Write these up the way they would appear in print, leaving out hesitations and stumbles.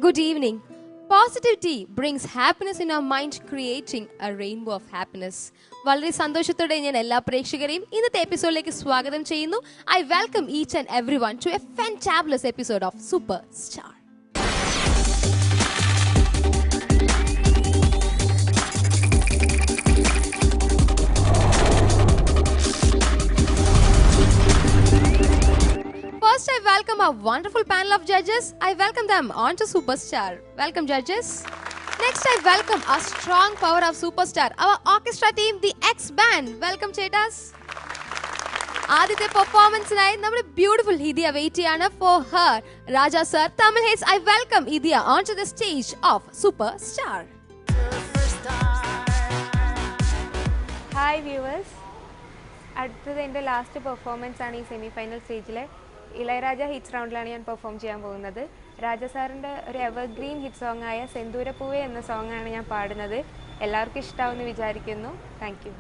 Good evening. Positivity brings happiness in our mind, creating a rainbow of happiness. വളരെ സന്തോഷത്തോടെ ഞാൻ എല്ലാ പ്രേക്ഷകരെയും ഇന്നത്തെ എപ്പിസോഡിലേക്ക് സ്വാഗതം ചെയ്യുന്നു. I welcome each and everyone to a fantabulous episode of Superstar. First, I welcome our wonderful panel of judges. I welcome them onto Superstar. Welcome, judges. Next, I welcome our strong power of Superstar, our orchestra team, the X-Band. Welcome, Chetas. ആദ്യത്തെ പെർഫോമൻസിനായി നമ്മുടെ beautiful ഹിദിയ wait ചെയ്യാണ് for her. Raja sir, Tamil Hits, I welcome Idia onto the stage of Superstar. Hi viewers, അടുത്തത് എൻ്റെ last performance ആണ് ഈ semi final സ്റ്റേജിലെ. Ilaiyaraaja hits റൗണ്ടിലാണ് ഞാൻ perform ചെയ്യാൻ പോകുന്നത്. രാജ സാറിൻ്റെ ഒരു എവർഗ്രീൻ ഹിറ്റ് സോങ് ആയ സെന്തൂരപ്പൂവേ എന്ന സോങ്ങാണ് ഞാൻ പാടുന്നത്. എല്ലാവർക്കും ഇഷ്ടമാവുമെന്ന് വിചാരിക്കുന്നു. Thank you.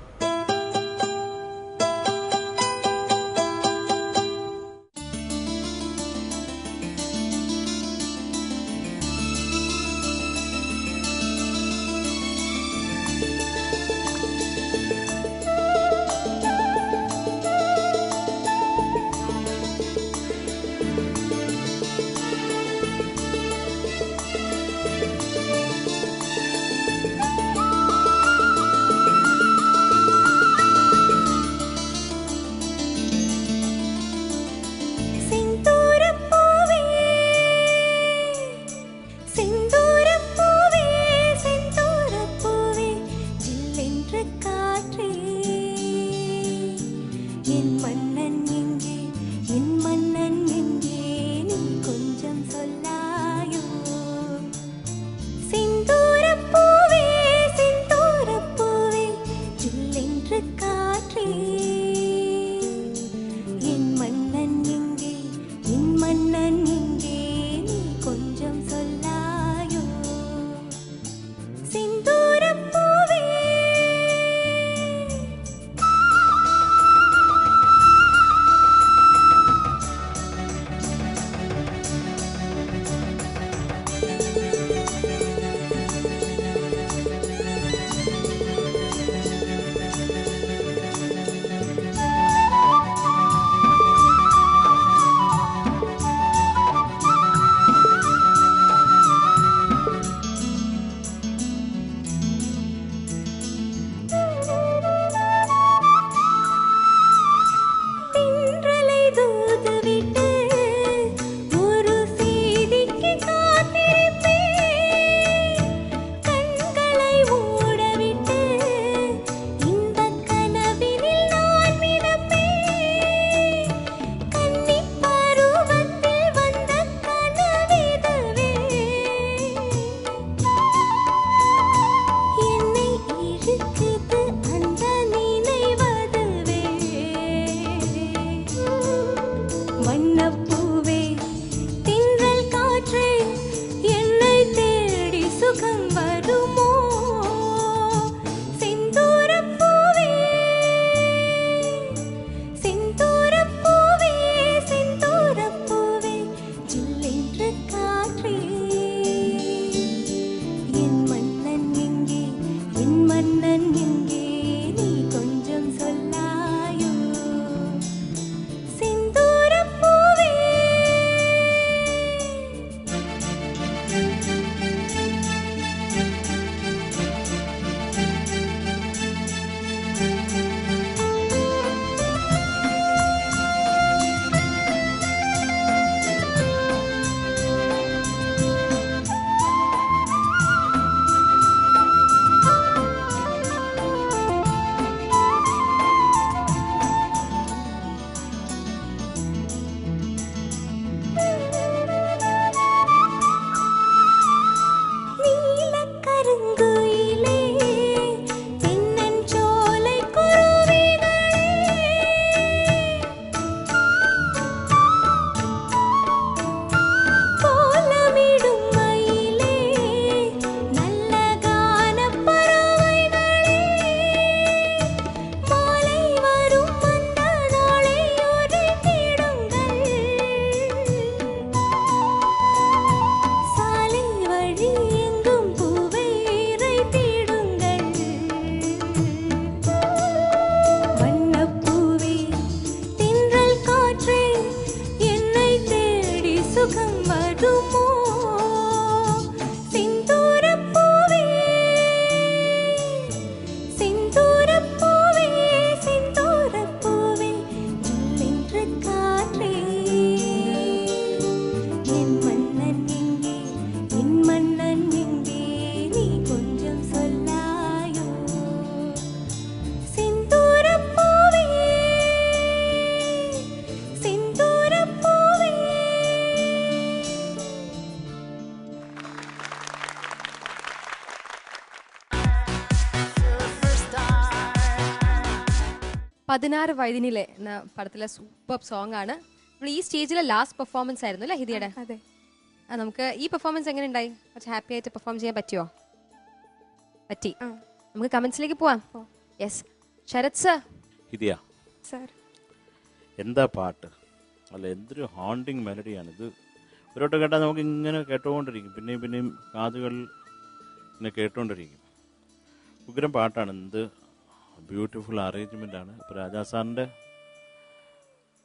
16 വയതിനിലെ എന്ന പടത്തിലെ സൂപ്പർ സോങ് ആണ്. ഈ സ്റ്റേജിലെ ലാസ്റ്റ് പെർഫോമൻസ് ആയിരുന്നു അല്ലേ ഹിദിയുടെ? അതെ. നമുക്ക് ഈ പെർഫോമൻസ് എങ്ങനെ ഉണ്ടായി? കുറച്ച് ഹാപ്പി ആയിട്ട് പെർഫോം ചെയ്യാൻ പറ്റിയോ? പറ്റി. നമുക്ക് കമന്റ്സിലേക്ക് പോവാം. Yes, Sarath sir. Hidiya sir, എന്താ പാട്ട്! അല്ല, എന്തൊരു ഹോണ്ടിങ് മെലഡിയാണ് ഇത്. ഒരോട്ട് കേട്ടാൽ നമുക്ക് ഇങ്ങനെ കേട്ടുകൊണ്ടിരിക്കും, പിന്നെയും പിന്നെയും കാതുകളിൽ ഇങ്ങനെ കേട്ടുകൊണ്ടിരിക്കും. ഉഗ്രം പാട്ടാണ്. എന്ത് ബ്യൂട്ടിഫുൾ അറേഞ്ച്മെൻ്റ് ആണ്. ഇപ്പോൾ രാജാ സാറിൻ്റെ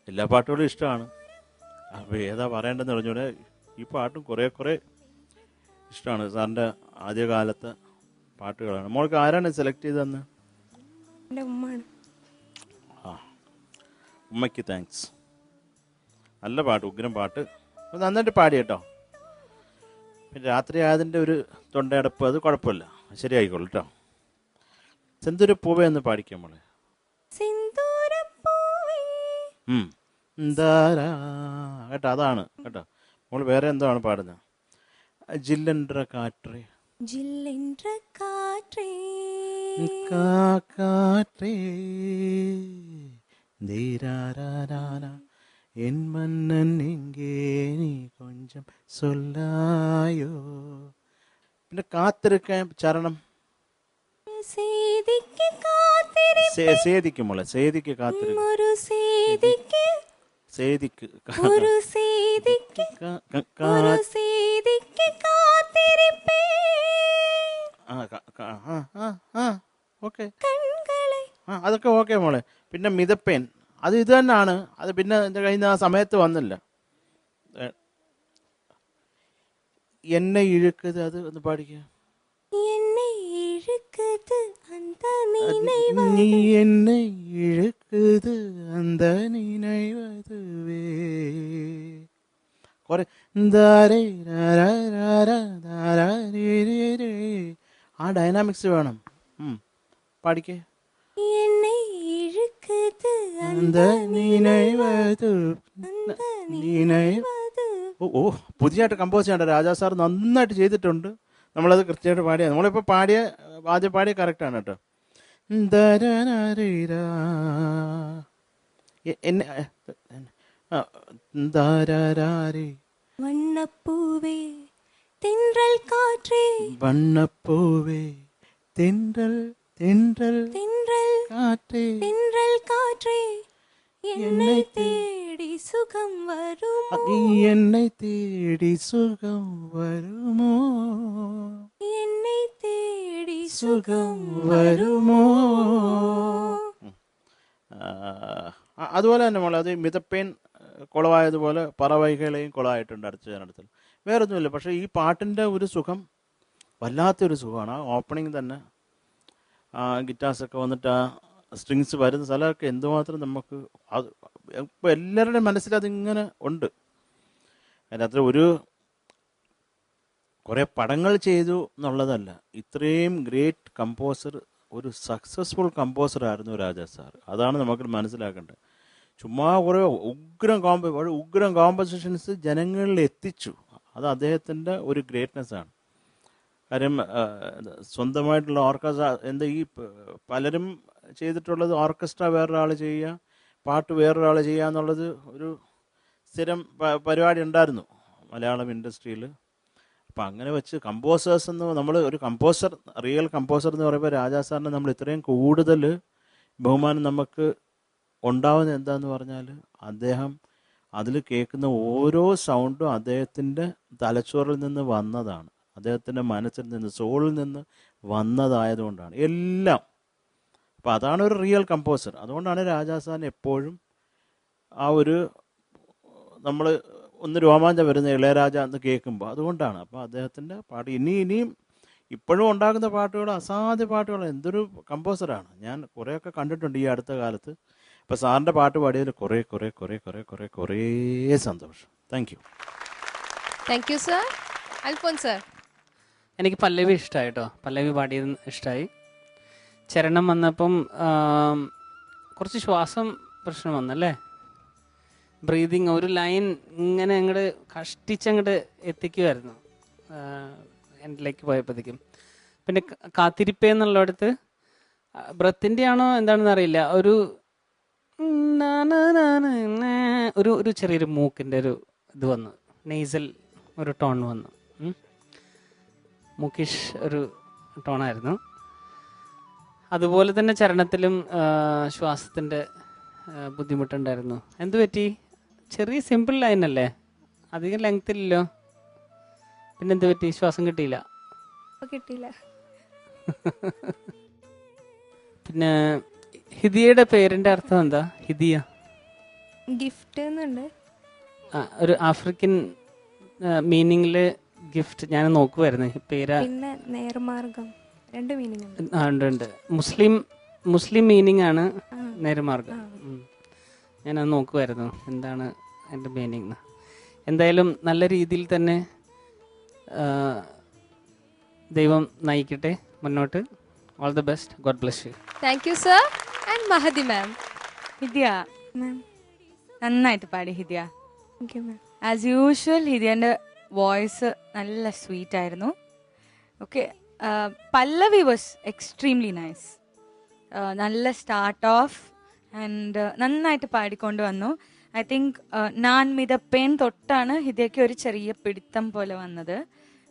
എല്ലാ പാട്ടുകളും ഇഷ്ടമാണ്. അപ്പോൾ ഏതാ പറയേണ്ടതെന്ന് പറഞ്ഞൂടെ, ഈ പാട്ടും കുറേ ഇഷ്ടമാണ്. സാറിൻ്റെ ആദ്യകാലത്തെ പാട്ടുകളാണ്. മോൾക്ക് ആരാണ് സെലക്ട് ചെയ്തതെന്ന്? എൻ്റെ ഉമ്മയാണ്. ആ, ഉമ്മയ്ക്ക് താങ്ക്സ്. നല്ല പാട്ട്, ഉഗ്രം പാട്ട്. നന്നായിട്ട് പാടി കേട്ടോ. പിന്നെ രാത്രി ആയതിൻ്റെ ഒരു തൊണ്ടയടപ്പ്, അത് കുഴപ്പമില്ല, ശരിയായിക്കോളൂ കേട്ടോ. സെന്തൂര പൂവേ എന്ന് പാടിക്കാം മോളെ. കേട്ടോ, അതാണ് കേട്ടോ. മോള് വേറെ എന്താണ് പാടുന്നത്? ജില്ലൻട്ര കാറ്റേ കാറ്റേ എൻ മന്നൻ എങ്കേ നീ കൊഞ്ചം സൊല്ലായോ. പിന്നെ കാത്തിരിക്കാൻ ചരണം സേദിക്ക് മോളെ, സേദിക്ക് കാത്തിരിക്കും. സേദിക്ക് ഓക്കെ, അതൊക്കെ ഓക്കെ മോളെ. പിന്നെ മിതപ്പേൻ, അത് ഇത് തന്നെയാണ്. അത് പിന്നെ എൻ്റെ കയ്യിൽ നിന്ന് ആ സമയത്ത് വന്നില്ല. എന്നെ ഇഴുക്കത്, അത് ഒന്ന് പാടിക്കുക. നീ എന്നെ ഇഴുക്കത് അന്ത നിனைவதுவே. കുറെ ആ ഡൈനാമിക്സ് വേണം. പാടിക്കേ. ഓ, പുതിയതായിട്ട് കമ്പോസ് ചെയ്യണ്ട. രാജാ സാർ നന്നായിട്ട് ചെയ്തിട്ടുണ്ട്. നമ്മളത് കൃത്യമായിട്ട് പാടിയ, നമ്മളിപ്പോൾ ആദ്യം പാടിയ കറക്റ്റാണ് കേട്ടോ. വണ്ണപ്പൂവേ തെன்றൽ കാറ്റേ, വണ്ണപ്പൂവേ തെன்றൽ തെன்றൽ തെன்றൽ കാറ്റേ, തെன்றൽ കാറ്റേ என்னை தேடி சுகம் வருமோ, என்னை தேடி சுகம் வருமோ, என்னை தேடி സുഖം വരുമോ. അതുപോലെ തന്നെ മോളെ, അത് മിതപ്പേൻ കുളമായതുപോലെ പറവൈകളെയും കുളമായിട്ടുണ്ട് അടുത്ത ജനത്തിൽ. വേറൊന്നുമില്ല. പക്ഷേ ഈ പാട്ടിൻ്റെ ഒരു സുഖം വല്ലാത്തൊരു സുഖമാണ്. ആ ഓപ്പണിങ് തന്നെ, ആ ഗിറ്റാർസൊക്കെ വന്നിട്ട് ആ സ്ട്രിങ്സ് വരുന്ന സ്ഥലമൊക്കെ എന്തുമാത്രം നമുക്ക് അത് ഇപ്പോൾ എല്ലാവരുടെയും മനസ്സിൽ അതിങ്ങനെ ഉണ്ട്. അതിനകത്ത് കുറേ പടങ്ങൾ ചെയ്തു എന്നുള്ളതല്ല, ഇത്രയും ഗ്രേറ്റ് കമ്പോസർ, ഒരു സക്സസ്ഫുൾ കമ്പോസറായിരുന്നു രാജാ സാർ. അതാണ് നമുക്ക് മനസ്സിലാക്കേണ്ടത്. ചുമ്മാ കുറേ ഉഗ്രം കോമ്പസിഷൻസ് ജനങ്ങളിൽ എത്തിച്ചു. അത് അദ്ദേഹത്തിൻ്റെ ഒരു ഗ്രേറ്റ്നെസ്സാണ്. കാര്യം സ്വന്തമായിട്ടുള്ള ഓർക്കസ്ട്ര, എന്താ ഈ പലരും ചെയ്തിട്ടുള്ളത് ഓർക്കസ്ട്ര വേറൊരാൾ ചെയ്യുക, പാട്ട് വേറൊരാൾ ചെയ്യുക എന്നുള്ളത് ഒരു സ്ഥിരം പരിപാടി ഉണ്ടായിരുന്നു മലയാളം ഇൻഡസ്ട്രിയിൽ. അപ്പം അങ്ങനെ വെച്ച് കമ്പോസേഴ്സ് എന്ന് നമ്മൾ ഒരു കമ്പോസർ, റിയൽ കമ്പോസർ എന്ന് പറയുമ്പോൾ രാജാ സാറിന് നമ്മൾ ഇത്രയും കൂടുതൽ ബഹുമാനം നമുക്ക് ഉണ്ടാവുന്നത് എന്താന്ന് പറഞ്ഞാൽ, അദ്ദേഹം അതിൽ കേൾക്കുന്ന ഓരോ സൗണ്ടും അദ്ദേഹത്തിൻ്റെ തലച്ചോറിൽ നിന്ന് വന്നതാണ്, അദ്ദേഹത്തിൻ്റെ മനസ്സിൽ നിന്ന്, സോളിൽ നിന്ന് വന്നതായതുകൊണ്ടാണ് എല്ലാം. അപ്പോൾ അതാണ് ഒരു റിയൽ കമ്പോസർ. അതുകൊണ്ടാണ് രാജാ സാറിന് എപ്പോഴും ആ ഒരു നമ്മൾ ഒന്ന് രോമാഞ്ചം വരുന്ന ഇളയരാജ എന്ന് കേൾക്കുമ്പോൾ, അതുകൊണ്ടാണ്. അപ്പോൾ അദ്ദേഹത്തിൻ്റെ പാട്ട് ഇനിയും ഇപ്പോഴും ഉണ്ടാകുന്ന പാട്ടുകൾ അസാധ്യ പാട്ടുകൾ. എന്തൊരു കമ്പോസറാണ്. ഞാൻ കുറേയൊക്കെ കണ്ടിട്ടുണ്ട് ഈ അടുത്ത കാലത്ത്. അപ്പോൾ സാറിൻ്റെ പാട്ട് പാടിയതിൽ കുറേ സന്തോഷം. Thank you sir. Alphonse sir. എനിക്ക് പല്ലവി ഇഷ്ടമായി കേട്ടോ. പല്ലവി പാടിയത് ഇഷ്ടമായി. ചരണം വന്നപ്പം കുറച്ച് ശ്വാസം പ്രശ്നം വന്നല്ലേ, ബ്രീതിങ്. ഒരു ലൈൻ ഇങ്ങനെ അങ്ങോട്ട് കഷ്ടിച്ചങ്ങോട്ട് എത്തിക്കുമായിരുന്നു എൻഡിലേക്ക് പോയപ്പോഴത്തേക്കും. പിന്നെ കാത്തിരിപ്പേ എന്നുള്ളിടത്ത് ബ്രത്തിൻ്റെ ആണോ എന്താണെന്ന് അറിയില്ല, ഒരു ഒരു ചെറിയൊരു മൂക്കിൻ്റെ ഒരു ഇത് വന്നു, നെയ്സൽ ഒരു ടോൺ വന്നു. മൂക്കിഷ് ഒരു ടോണായിരുന്നു. അതുപോലെ തന്നെ ചരണത്തിലും ശ്വാസത്തിൻ്റെ ബുദ്ധിമുട്ടുണ്ടായിരുന്നു. എന്തു പറ്റി? ചെറിയ സിമ്പിൾ ലൈനല്ലേ, അധികം ലെങ്ത്തില്ലല്ലോ. പിന്നെന്ത് പറ്റി? ശ്വാസം കിട്ടിയില്ല. കിട്ടിയില്ല. പിന്നെ ഹിദിയയുടെ പേരിൻ്റെ അർത്ഥം എന്താ? ഹിദിയ ഗിഫ്റ്റ് എന്നുണ്ട്. ഒരു ആഫ്രിക്കൻ മീനിങ്ങിൽ ഗിഫ്റ്റ് ഞാൻ നോക്കുമായിരുന്നു പേര്. പിന്നെ നേർമാർഗം, രണ്ട് മീനിങ് ഉണ്ട്. മുസ്ലിം മീനിങ് ആണ് നേർമാർഗം. ഞാനത് നോക്കുമായിരുന്നു എന്താണ് എൻ്റെ മീനിങ്. എന്തായാലും നല്ല രീതിയിൽ തന്നെ ദൈവം നയിക്കട്ടെ മുന്നോട്ട്. All the best. God bless you. Thank you sir. And Mahadi ma'am. Hidiya ma'am. നന്നായിട്ട് പാടി Hidiya. Thank you ma'am. As usual ഹിദിയൻ്റെ വോയിസ് നല്ല സ്വീറ്റ് ആയിരുന്നു. Okay, pallavi was extremely nice. നല്ല സ്റ്റാർട്ട് ഓഫ് ആൻഡ് നന്നായിട്ട് പാടിക്കൊണ്ട് വന്നു. ഐ തിങ്ക് നാൻ മിതപ്പേൻ തൊട്ടാണ് ഹിദിയയ്ക്ക് ഒരു ചെറിയ പിടുത്തം പോലെ വന്നത്.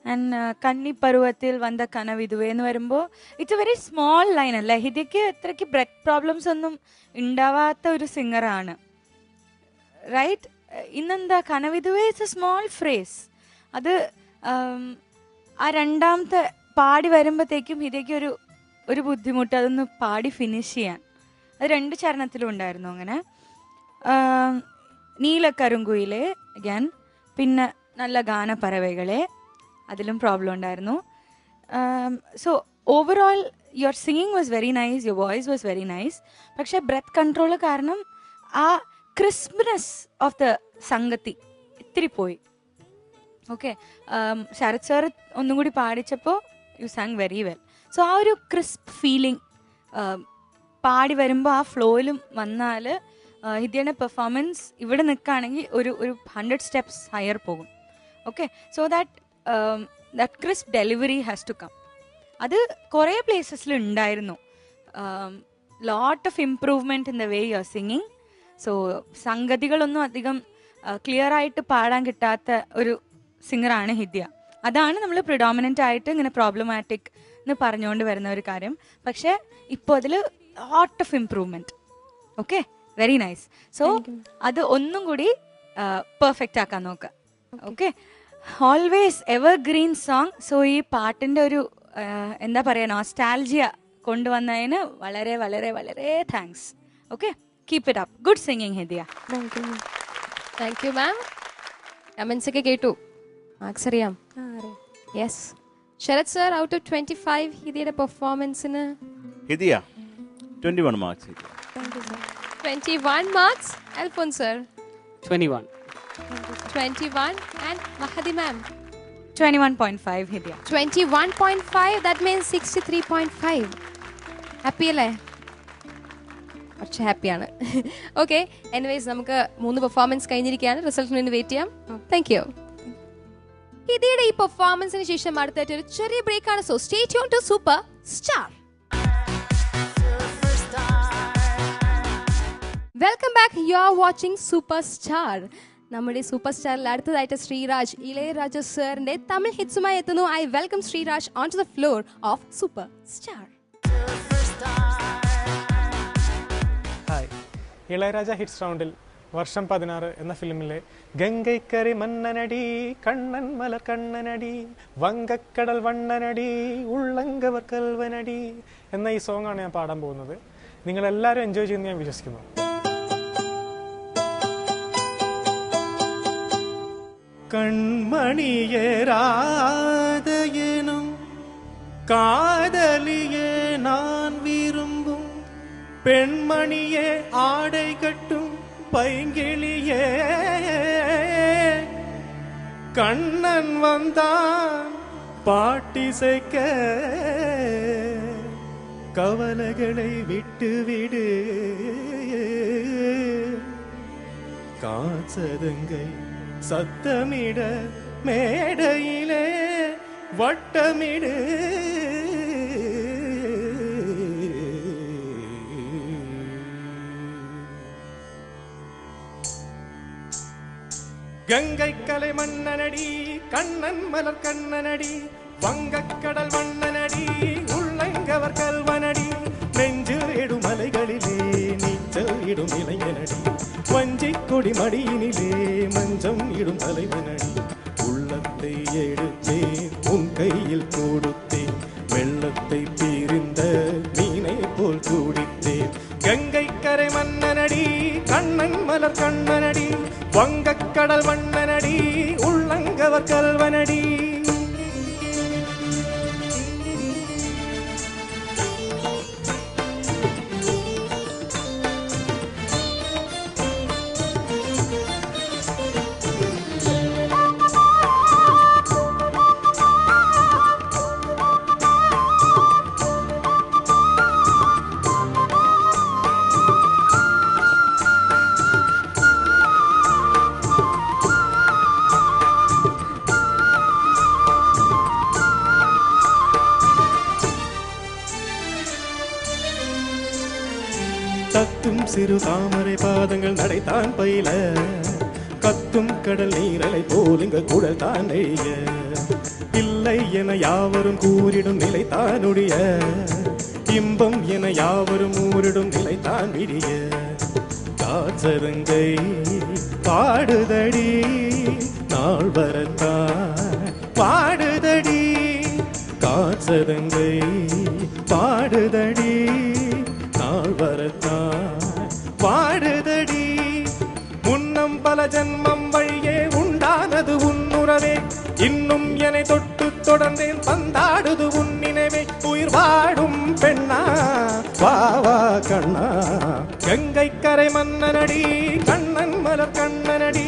ആൻഡ് കന്നിപ്പരുവത്തിൽ വന്ന കനവിതുവേ എന്ന് വരുമ്പോൾ it's A very small line അല്ലേ. ഹിദിയയ്ക്ക് ഇത്രയ്ക്ക് ബ്രെത്ത് പ്രോബ്ലംസ് ഒന്നും ഉണ്ടാവാത്ത ഒരു സിംഗറാണ്, റൈറ്റ്? ഇന്നെന്താ കനവിതുവേ ഇറ്റ്സ് എ സ്മോൾ ഫ്രേസ്. അത് ആ രണ്ടാമത്തെ പാടി വരുമ്പോഴത്തേക്കും ഹിദിയയ്ക്ക് ഒരു ബുദ്ധിമുട്ട് അതൊന്ന് പാടി ഫിനിഷ് ചെയ്യാൻ. അത് രണ്ട് ചരണത്തിലും ഉണ്ടായിരുന്നു അങ്ങനെ. നീലക്കരുങ്കുയിലെ അഗാൻ, പിന്നെ നല്ല ഗാനപ്പറവകളെ, അതിലും പ്രോബ്ലം ഉണ്ടായിരുന്നു. So overall your singing was very nice, your voice was very nice. പക്ഷേ ബ്രെത്ത് കൺട്രോൾ കാരണം ആ ക്രിസ്പ്നെസ് ഓഫ് ദ സംഗതി ഇത്തിരി പോയി. ഓക്കെ, ശരത് സാർ ഒന്നും കൂടി പാടിച്ചപ്പോൾ you sang very well. So ആ ഒരു ക്രിസ്പ് ഫീലിംഗ് പാടി വരുമ്പോൾ ആ ഫ്ലോയിലും വന്നാൽ ഹിദിയയുടെ പെർഫോമൻസ് ഇവിടെ നിൽക്കുകയാണെങ്കിൽ ഒരു 100 steps ഹയർ പോകും. Okay, so that crisp delivery has to come. അത് കുറേ പ്ലേസസിൽ ഉണ്ടായിരുന്നു. Lot of improvement in the way you are singing. So സംഗതികളൊന്നും അധികം ക്ലിയർ ആയിട്ട് പാടാൻ കിട്ടാത്ത ഒരു സിംഗറാണ് ഹിദിയ. അതാണ് നമ്മൾ പ്രിഡോമിനൻ്റ് ആയിട്ട് ഇങ്ങനെ പ്രോബ്ലമാറ്റിക് എന്ന് പറഞ്ഞുകൊണ്ട് വരുന്ന ഒരു കാര്യം. പക്ഷേ ഇപ്പോൾ അതിൽ ലോട്ട് of improvement. Okay, very nice. So അത് ഒന്നും കൂടി പെർഫെക്റ്റ് ആക്കാൻ നോക്കുക. Okay, always ever green song. So ഈ പാട്ടിൻ്റെ ഒരു എന്താ പറയുക, നോസ്റ്റാൾജിയ കൊണ്ടുവന്നതിന് വളരെ വളരെ വളരെ thanks. Okay, keep it up. Good singing Hidiya. Thank you. Thank you ma'am. Comments ഒക്കെ കേട്ടു, മാർക്സ് അറിയാം. അറിയാം. Yes, Sarath sir, out of 25 ഹിദിയുടെ പെർഫോമൻസിന് Hidiya 21 marks. Thank you sir. 21 marks. Alphonse sir 21. 21 and Mahadi ma'am 21.5 Hidiya. 21.5. That means 63.5. Happy അല്ലേ? കുറച്ച് ഹാപ്പിയാണ്. ഓക്കെ, എനിവേസ് നമുക്ക് 3 പെർഫോമൻസ് കഴിഞ്ഞിരിക്കുകയാണ്. റിസൾട്ടിന് വേണ്ടി വെയിറ്റ് ചെയ്യാം. Thank you. ഹിദിയുടെ ഈ പെർഫോമൻസിന് ശേഷം അടുത്തായിട്ട് ഒരു ചെറിയ ബ്രേക്കാണ്. So stay tune to super star. Welcome back. You are watching super star. നമ്മുടെ സൂപ്പർ സ്റ്റാറിൽ അടുത്തതായിട്ട് ശ്രീരാജ്, ഇളയരാജ സാറിന്റെ തമിഴ് ഹിറ്റ്സുമായി എത്തുന്നു. I welcome Sreeraj on to the floor of super star. Hi. Ilayaraja hits റൗണ്ടിൽ വർഷം 16 എന്ന ഫിലിമിലെ ഗംഗൈക്കരി മന്നനടി കണ്ണൻ മലർ കണ്ണനടി വങ്കക്കടൽ വണ്ണനടി ഉള്ളങ്കവർ കൽവനടി എന്ന ഈ സോങ്ങാണ് ഞാൻ പാടാൻ പോകുന്നത്. നിങ്ങളെല്ലാവരും എൻജോയ് ചെയ്യുമെന്ന് ഞാൻ വിശ്വസിക്കുന്നു. കൺമണിയെ രാധയെനും കാതലിയെ நான் விரும்பும் பெண்மணியே ஆடை கட்டும் பைங்கிளியே கண்ணன் வந்தான் பாட்டிசைக்க கவலைகளை விட்டுவிடு காசதங்கை சத்தமிட மேடையிலே வட்டமிடு கங்கை கலை மன்னனடி கண்ணன் மலர் கண்ணனடி வங்கக்கடல் வண்ணனடி உள்ளங்கவர் கல்வனடி நெஞ்சில் இடும் மலைகளிலே நீச்சல் இடும் இளைஞனடி வஞ்சிக் கொடி மடியினிலே மஞ்சம் இடும் தலைவனடி உள்ளத்தை எடுத்தேன் உன் கையில் கொடுத்தேன் வெள்ளத்தை பீரிந்த மீனை போல் கூடித்தேன் கங்கை கரை மன்னனடி கண்ணன் மலர் கண்ணனடி வங்கக்கடல் வண்ணனடி உள்ளங்கவர் கல்வனடி தத்தும் சிறு தாமரை பாதங்கள் நடைத்தான் பயில கத்தும் கடல் நீரலை போல் இங்க குடல் தான் நெய்ய இல்லை என யாவரும் கூறிடும் நிலைத்தானுடைய இன்பம் என யாவரும் ஊரிடும் நிலைத்தான் விடிய காச்சருங்கை பாடுதடி நாள் வரத்தான் பாடுதடி காச்சருங்கை பாடுதடி நாள் வரத்தான் பாடுதடி முன்னம் பல ஜன்மம் வழியே உண்டானது உன்னுறவே இன்னும் என்னை தொட்டு தொடர்ந்தேன் பந்தாடுது உன் நினைவே உயிர் வாடும் பெண்ணா வா வா கண்ணா கங்கை கரை மன்னனடி கண்ணன் மலர் கண்ணனடி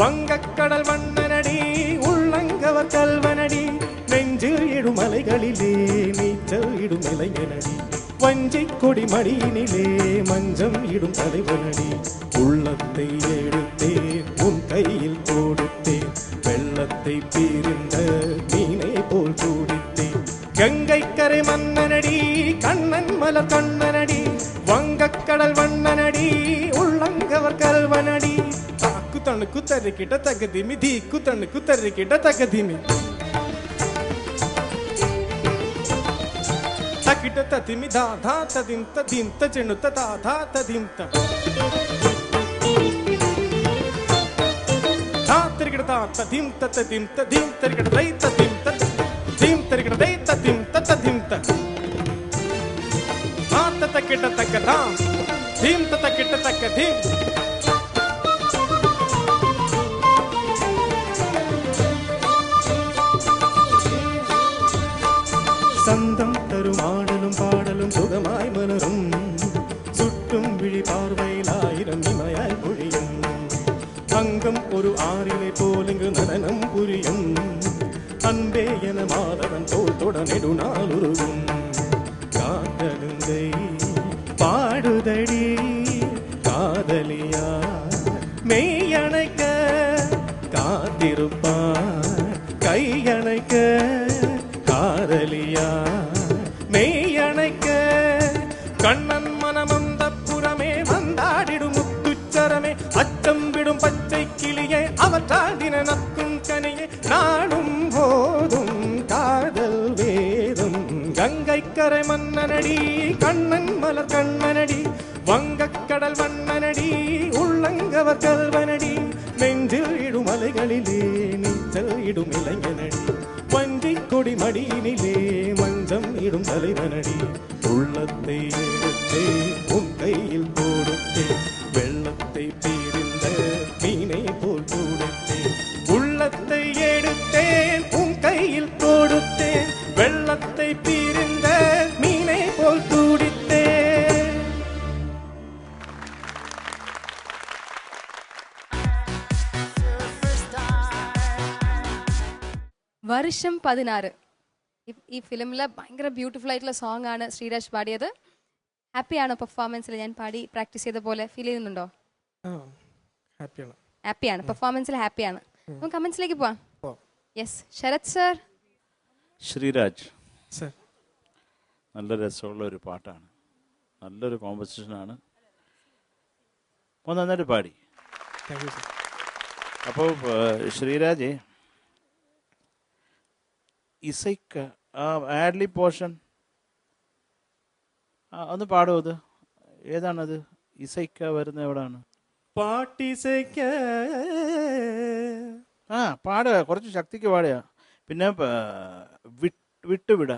வங்கக்கடல் வண்ணனடி உள்ளங்கவர் கல்வனடி நெஞ்சில் இடும் மலைகளிலே நீச்சல் இடும் இளைஞனடி வஞ்சிக் கொடி மடியினிலே மஞ்சம் இடும் தலைவனடி உள்ளத்தை எடுத்தேன் உன் கையில் கொடுத்தேன் வெள்ளத்தை பீரிந்த மீனை போல் கூடித்தேன் கங்கை கரை மன்னனடி கண்ணன் மலர் கண்ணனடி வங்கக்கடல் வண்ணனடி உள்ளங்கவர் கல்வனடி தாக்கு தணுக்கு தருக்கிட்ட தகதிமி தீக்கு தணுக்கு தருக்கிட்ட தகதிமி தக்கிட்ட ததிமி தாதா ததிந்த திந்த செணுத்த தாதா ததிந்த தாத்திரிக்கிட்ட தாத்த திம்த ததிந்த திம் தரிக்கிட்ட தைத்த திம்த திம் தரிக்கிட்ட தைத்த திம்த ததிந்த தாத்த தக்கிட்ட தக்க தாம் திம்த தக்கிட்ட தக்க திம் சந்தம் தரும் ஆடலும் பாடலும் சுகமாய் மலரும் சுட்டும் விழி பார்வையில் ஆயிரம் இமையாய் பொழியும் அங்கம் ஒரு ஆறிலை போல் இங்கு நடனம் புரியும் அன்பே என மாதவன் தோல் தொட நெடுநாள் உருகும் காதலுங்கை பாடுதடி காதலியா மெய்யணைக்க காத்திருப்பார் கையணைக்க காதலியா மெய்யணைக்க கண்ணன் மனமந்த புறமே வந்தாடிடும் முத்துச்சரமே அச்சம் விடும் பச்சை கிளியே அவற்றாடின நக்கும் கனியே நாடும் போதும் காதல் வேதம் கங்கை கரை மன்னனடி கண்ணன் மலர் கண்ணனடி வங்கக்கடல் வண்ணனடி உள்ளங்கவர் கல்வனடி நெஞ்சில் இடும் அலைகளிலே நீச்சல் இடும் இளைஞனடி வஞ்சிக் கொடி மடியினிலே மஞ்சம் இடும் தலைவனடி உள்ளத்தை எடுத்தே உன் கையில் கொடுத்தே வெள்ளத்தை பீரிந்த மீனை போல் கொடுத்தேன் உள்ளத்தை எடுத்தேன் உன் கையில் கொடுத்தேன் வெள்ளத்தை பீரிந்த மீனை போல் கூடித்தேன். വർഷം 16 ഈ ഫിലിമിൽ ഭയങ്കര ബ്യൂട്ടിഫുൾ ആയിട്ടുള്ള സോങ് ആണ് ശ്രീരാജ് പാടിയത്. ഹാപ്പിയാണോ പെർഫോമൻസിൽ ഞാൻ പാടി പ്രാക്ടീസ് ചെയ്ത പോലെ ഫീൽ ചെയ്യുന്നുണ്ടോ? ഹാപ്പിയാണ്, പെർഫോമൻസിൽ ഹാപ്പിയാണ്. നമുക്ക് കമന്റ്സിലേക്ക് പോവാം. Yes, Sarath sir. Sreeraj sir, നല്ല രസമുള്ള ഒരു പാട്ടാണ്, നല്ലൊരു കോമ്പസിഷനാണ്, നന്നായിട്ട് പാടി. അപ്പോൾ ശ്രീരാജ് ഇസൈക്ക ആ ആഡ്ലി പോർഷൻ ഒന്ന് പാടുമോ? അത് ഏതാണത്? ഇസൈക്ക വരുന്ന എവിടാണ്? പാട്ടിസയ്ക്ക ആ പാടുക, കുറച്ച് ശക്തിക്ക് പാടുക. പിന്നെ വിട്ടുവിട,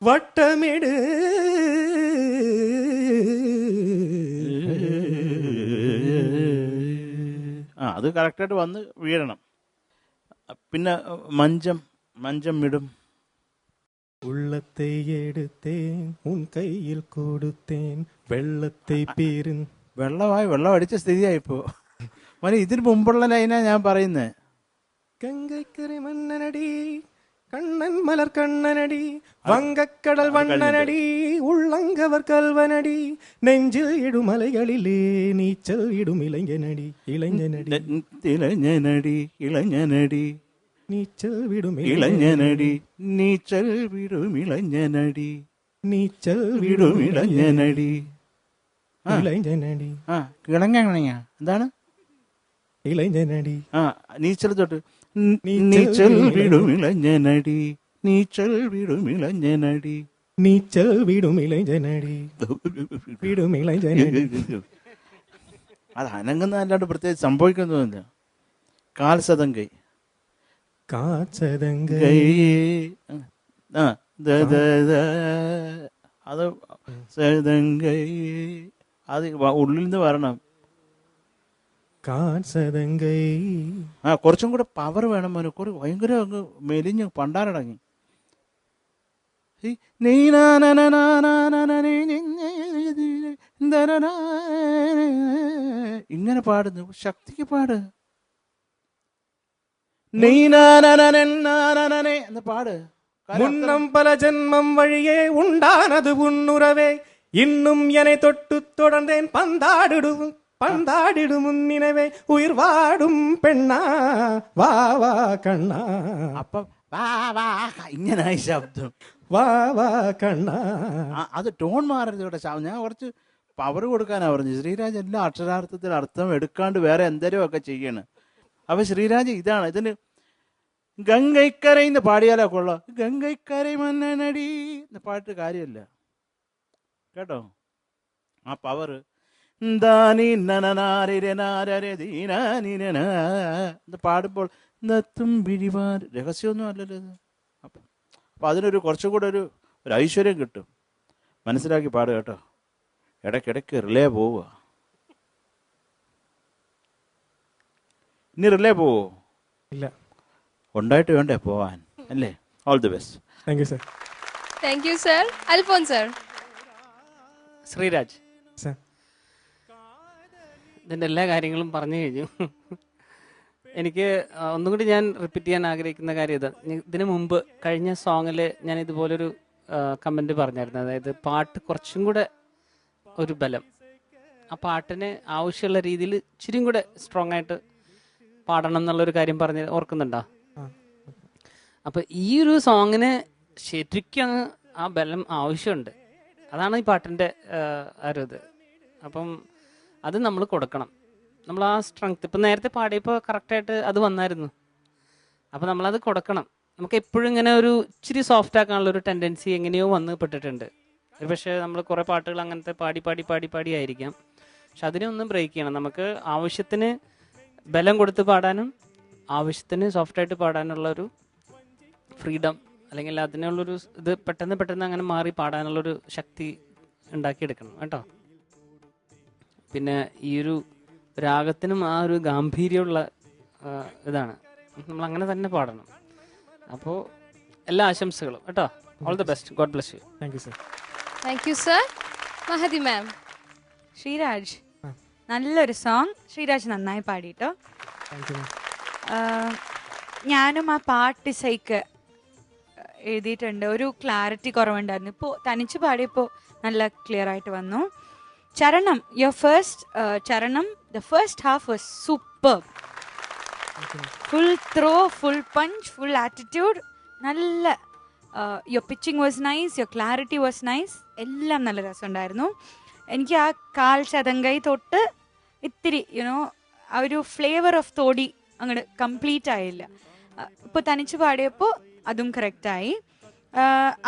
വട്ടമിട് അത് കറക്റ്റായിട്ട് വന്ന് വീഴണം. പിന്നെ മഞ്ചം ഇടും. உள்ளத்தை எடுத்தேன் உன் கையில் கொடுத்தேன் വെള്ളത്തെ പീരും. വെള്ളം അടിച്ച സ്ഥിതിയായിപ്പോ. മതി, ഇതിന് മുമ്പുള്ള ലൈനാ ഞാൻ പറയുന്നത്. ഗംഗൈക്കറി മന്നനടി കണ്ണൻ മലർ കണ്ണനടി വങ്കക്കടൽ വണ്ണനടി ഉള്ളങ്കവർ കൽവനടി നെഞ്ചിൽ ഇടുമലകളിലേ നീച്ചൽ ഇടും ഇളഞ്ഞനടി ഇളഞ്ഞനടി നീച്ചൽ വിടും ഇളഞ്ഞനടി നീച്ചൽ വിടും ഇളഞ്ഞനടി ഇളഞ്ഞനടി കിളങ്ങ എന്താണ്? ഇളഞ്ഞനടി നീച്ചൽ തൊട്ട് നീച്ചൽ വിടും ഇളഞ്ഞനടി നീച്ചൽ വിടും ഇളഞ്ഞനടി നീച്ചൽ വിടും ഇളഞ്ഞനടി വിടും ഇളഞ്ഞനടി. അത് അനങ്ങുന്ന അല്ലാണ്ട് പ്രത്യേകിച്ച് സംഭവിക്കുന്നതല്ല. കാൽസതങ്കൈ കാച്ചതങ്കൈ അത് സതങ്കൈ അത് ഉള്ളിൽ നിന്ന് വരണം. കാച്ചതങ്കൈ കുറച്ചും കൂടെ പവർ വേണം മോനെ. കുറെ ഭയങ്കര അങ്ങ് മെലിഞ്ഞ് പണ്ടാരടങ്ങി. ഇങ്ങനെ പാടുന്നു, ശക്തിക്ക് പാട്. എന്ന് പാട്. മുന്നം പല ജന്മം വഴിയേ ഉണ്ടാനത് ഉണ്ണുറവേ ഇന്നും എന്നെ തൊട്ടു തുടർന്നേൻ പന്താടിടും മുന്നിനവേ ഉയിർ വാടും പെണ്ണാ വാ വാ കണ്ണാ. അപ്പം ഇങ്ങനായി ശബ്ദം, വാ വാ കണ്ണാ. അത് ടോൺ മാറരുത് ഇവിടെ. ഞാൻ കുറച്ച് പവർ കൊടുക്കാനാ പറഞ്ഞു. ശ്രീരാജ് എല്ലാ അക്ഷരാർത്ഥത്തിൽ അർത്ഥം എടുക്കാണ്ട് വേറെ എന്തെങ്കിലും ഒക്കെ ചെയ്യണം. അപ്പൊ ശ്രീരാജ് ഇതാണ്. ഇതിന് ഗംഗൈക്കരയിന്ന് പാടിയാലോ കൊള്ളാം. ഗംഗൈക്കരൈ മന്നനടി എന്ന് പാട്ട് കാര്യമല്ല കേട്ടോ. ആ പവർ എന്ന് പാടുമ്പോൾ തുമ്പിഴിവാർ രഹസ്യമൊന്നും അല്ലല്ലോ ഇത്. അപ്പം അതിനൊരു കുറച്ചും കൂടെ ഒരു ഐശ്വര്യം കിട്ടും. മനസ്സിലാക്കി പാടുക കേട്ടോ. ഇടയ്ക്കിടയ്ക്ക് റിലേ പോവുക. ഇനി റിലേ പോവോ? ഇല്ല, ഉണ്ടായിട്ട് വേണ്ടേ പോവാൻ അല്ലേ? All the best. Thank you sir. Thank you sir. Alphonse sir. Sreeraj sir, ഇതിൻ്റെ എല്ലാ കാര്യങ്ങളും പറഞ്ഞു കഴിഞ്ഞു. എനിക്ക് ഒന്നും കൂടി ഞാൻ റിപ്പീറ്റ് ചെയ്യാൻ ആഗ്രഹിക്കുന്ന കാര്യം ഇത്. ഇതിനു മുമ്പ് കഴിഞ്ഞ സോങ്ങിൽ ഞാൻ ഇതുപോലൊരു കമൻറ്റ് പറഞ്ഞായിരുന്നു. അതായത് പാട്ട് കുറച്ചും കൂടെ ഒരു ബലം, ആ പാട്ടിന് ആവശ്യമുള്ള രീതിയിൽ ഇച്ചിരിയും കൂടെ സ്ട്രോങ് ആയിട്ട് പാടണം എന്നുള്ളൊരു കാര്യം പറഞ്ഞ് ഓർക്കുന്നുണ്ടോ? അപ്പോൾ ഈ ഒരു സോങ്ങിന് ശരിക്കും ആ ബലം ആവശ്യമുണ്ട്. അതാണ് ഈ പാട്ടിൻ്റെ ഒരു ഇത്. അപ്പം അത് നമ്മൾ കൊടുക്കണം. നമ്മൾ ആ സ്ട്രെങ്ത് ഇപ്പം നേരത്തെ പാടിയപ്പോൾ കറക്റ്റായിട്ട് അത് വന്നായിരുന്നു. അപ്പോൾ നമ്മളത് കൊടുക്കണം. നമുക്ക് എപ്പോഴും ഇങ്ങനെ ഒരു ഇച്ചിരി സോഫ്റ്റ് ആക്കാനുള്ളൊരു ടെൻഡൻസി എങ്ങനെയോ വന്ന് പെട്ടിട്ടുണ്ട്. ഒരു പക്ഷേ നമ്മൾ കുറേ പാട്ടുകൾ അങ്ങനത്തെ പാടി ആയിരിക്കാം. പക്ഷെ അതിനൊന്നും ബ്രേക്ക് ചെയ്യണം. നമുക്ക് ആവശ്യത്തിന് ബലം കൊടുത്ത് പാടാനും ആവശ്യത്തിന് സോഫ്റ്റായിട്ട് പാടാനുള്ളൊരു ഫ്രീഡം, അല്ലെങ്കിൽ അതിനുള്ളൊരു ഇത് പെട്ടെന്ന് അങ്ങനെ മാറി പാടാനുള്ളൊരു ശക്തി ഉണ്ടാക്കിയെടുക്കണം കേട്ടോ. പിന്നെ ഈ ഒരു രാഗത്തിനും ആ ഒരു ഗാംഭീര്യമുള്ള ഇതാണ്. നമ്മളങ്ങനെ തന്നെ പാടണം. അപ്പോൾ എല്ലാ ആശംസകളും കേട്ടോ. All the best. God bless you. Thank you sir. Thank you sir. Mahathi ma'am. Sreeraj നല്ലൊരു സോങ്. ശ്രീരാജ് നന്നായി പാടിട്ടോ. Thank you. ഞാനും ആ പാട്ട് സൈക്ക് എഴുതിയിട്ടുണ്ട്. ഒരു ക്ലാരിറ്റി കുറവുണ്ടായിരുന്നു. ഇപ്പോൾ തനിച്ച് പാടിയപ്പോൾ നല്ല ക്ലിയർ ആയിട്ട് വന്നു. Charanam, your first charanam, the first half was super. Full throw, full punch, full attitude. നല്ല your pitching was nice, your clarity was nice. എല്ലാം നല്ല രസമുണ്ടായിരുന്നു. എനിക്ക് ആ കാൽ ചതങ്കൈ തൊട്ട് ഇത്തിരി യുനോ ആ ഒരു ഫ്ലേവർ ഓഫ് തോടി അങ്ങോട്ട് കംപ്ലീറ്റ് ആയില്ല. ഇപ്പോൾ തനിച്ച് പാടിയപ്പോൾ അതും കറക്റ്റായി.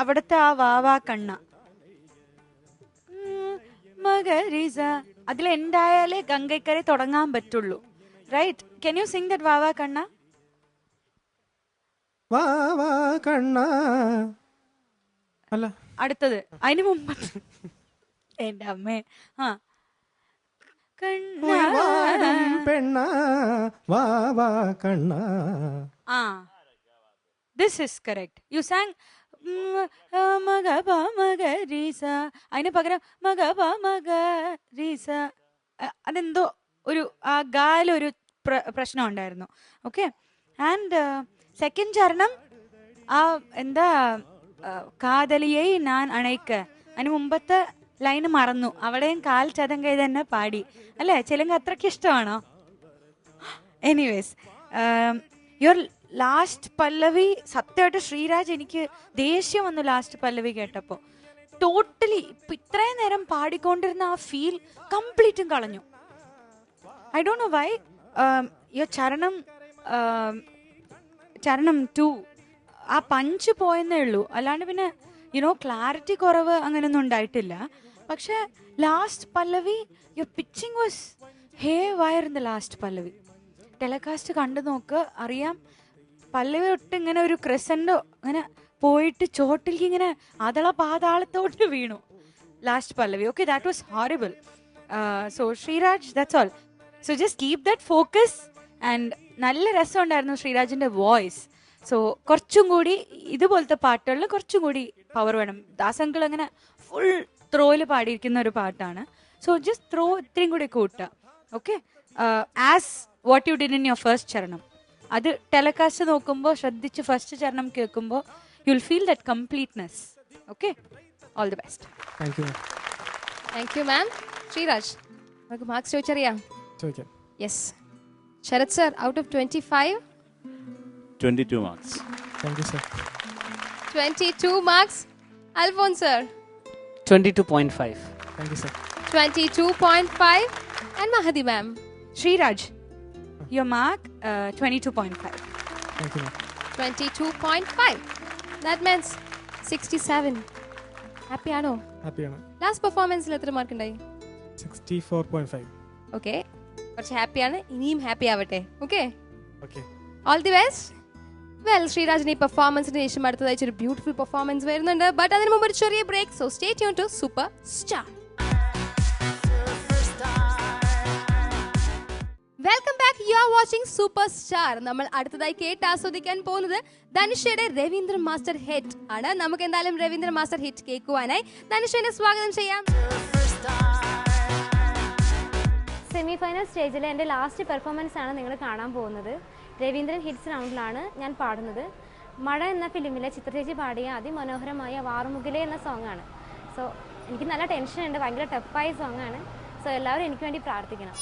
അവിടുത്തെ ആ വാവാ കണ്ണ മകരിസ അതിലെന്തായാലേ ഗംഗൈക്കരെ തുടങ്ങാൻ പറ്റുള്ളൂ. Right? Can you sing that വാവാ കണ്ണ? വാവാ കണ്ണ അല്ല, അടുത്തത് അതിന് മുമ്പ് എന്റെ അമ്മേ. ആ പെണ്ണ വാവാ കണ്ണ. ആ this is correct. You sang മഗ പ മഗ രീസ, അതിന് പകരം മഗ പ മഗ രീസ. അതെന്തോ ഒരു ആ ഗാലൊരു പ്രശ്നം ഉണ്ടായിരുന്നു. ഓക്കെ. ആൻഡ് സെക്കൻഡ് ചരണം ആ എന്താ കാതലിയെ ഞാൻ അണയ്ക്ക, അതിന് മുമ്പത്തെ ലൈന് മറന്നു. അവിടെയും കാൽ ചതങ്കൈ തന്നെ പാടി അല്ലേ? ചെലുങ്ക് അത്രയ്ക്ക് ഇഷ്ടമാണോ? എനിവേസ് യുവർ ലാസ്റ്റ് പല്ലവി സത്യമായിട്ട് ശ്രീരാജ് എനിക്ക് ദേഷ്യം വന്നു ലാസ്റ്റ് പല്ലവി കേട്ടപ്പോൾ. ടോട്ടലി ഇപ്പം ഇത്രയും നേരം പാടിക്കൊണ്ടിരുന്ന ആ ഫീൽ കംപ്ലീറ്റും കളഞ്ഞു. I don't know why. Your charanam 2 ആ പഞ്ച് പോയെന്നേ ഉള്ളൂ, അല്ലാണ്ട് പിന്നെ ക്ലാരിറ്റി കുറവ് അങ്ങനെയൊന്നും ഉണ്ടായിട്ടില്ല. പക്ഷെ last Pallavi your pitching was hey wire in the last Pallavi. Telecast കണ്ടു നോക്ക്, അറിയാം. പല്ലവി തൊട്ട് ഇങ്ങനെ ഒരു ക്രെസൻഡോ അങ്ങനെ പോയിട്ട് ചോട്ടിലേക്ക് ഇങ്ങനെ അതള പാതാളത്തോട്ട് വീണു last Pallavi. Okay, that was horrible. So Sreeraj, that's all. So just keep that focus. And നല്ല രസമുണ്ടായിരുന്നു ശ്രീരാജിൻ്റെ വോയിസ്. സോ കുറച്ചും കൂടി ഇതുപോലത്തെ പാട്ടുകളിൽ കുറച്ചും കൂടി പവർ വേണം. ദാസങ്കിൾ അങ്ങനെ ഫുൾ ത്രോയിൽ പാടിയിരിക്കുന്ന ഒരു പാട്ടാണ്. സോ ജസ്റ്റ് ത്രോ ഇത്രയും കൂടി കൂട്ടുക. Okay, as what you did in your first charanam. അത് ടെലികാസ്റ്റ് നോക്കുമ്പോൾ ശ്രദ്ധിച്ച് ഫസ്റ്റ് ചരണം കേൾക്കുമ്പോൾ you will feel that completeness. Okay, all the best. Thank you ma'am. Sreeraj, നമുക്ക് മാർക്സ് ചോദിച്ചറിയാം. Yes. Sarath sir, out of 25 22 marks. Thank you, sir. 22 marks. Alphonse sir, 22.5. Thank you, sir. 22.5. And Mahadi ma'am, Sreeraj, your mark 22.5. Thank you, ma'am. 22.5. That means 67. Happy ആണോ? Happy ആണ്. Last പെർഫോമൻസിൽ എത്ര mark ഉണ്ടായി? 64.5. Okay, കുറച്ച് ഹാപ്പിയാണ്. ഇനിയും happy ആവട്ടെ. Okay, Okay. All the best. Well, ശ്രീരാജിന് ഈ പെർഫോമൻസിന് ശേഷം അടുത്തതായി ഒരു ബ്യൂട്ടിഫുൾ പെർഫോമൻസ് വരുന്നുണ്ട്. ബട്ട് അതിന് മുമ്പ് ഒരു ചെറിയ break. So stay tune to super star. Welcome back. You are watching super star. നമ്മൾ അടുത്തതായി കേട്ട് ആസ്വദിക്കാൻ പോകുന്നത് ധനുഷയുടെ രവീന്ദ്ര മാസ്റ്റർ ഹിറ്റ് ആണ്. നമുക്ക് എന്തായാലും രവീന്ദ്ര മാസ്റ്റർ ഹിറ്റ് കേൾക്കുവാനായി ധനുഷനെ സ്വാഗതം ചെയ്യാം. സെമി ഫൈനൽ സ്റ്റേജിലെ എൻ്റെ ലാസ്റ്റ് പെർഫോമൻസ് ആണ് നിങ്ങൾ കാണാൻ പോകുന്നത്. രവീന്ദ്രൻ ഹിറ്റ്സ് റൗണ്ടിലാണ് ഞാൻ പാടുന്നത്. മഴ എന്ന ഫിലിമിലെ ചിത്രചേച്ചി പാടിയ അതിമനോഹരമായ വാറുമുകിലെ എന്ന സോങ്ങാണ്. സോ എനിക്ക് നല്ല ടെൻഷനുണ്ട്, ഭയങ്കര ടഫായ സോങ്ങാണ്. സോ എല്ലാവരും എനിക്ക് വേണ്ടി പ്രാർത്ഥിക്കണം.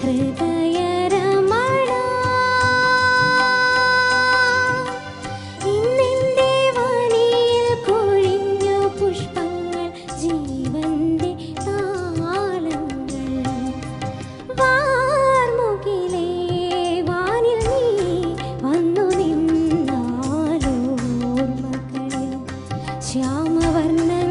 ഹൃദയരമണ ഇന്നെന്റെ വനിയിൽ കൊഴിഞ്ഞു പുഷ്പങ്ങൾ ജീവന്റെ താളങ്ങൾ വാർമുകിലേ വാനിൽ നീ വന്നു നിന്നാലോർമകളിൽ ശ്യാമവർണ്ണൻ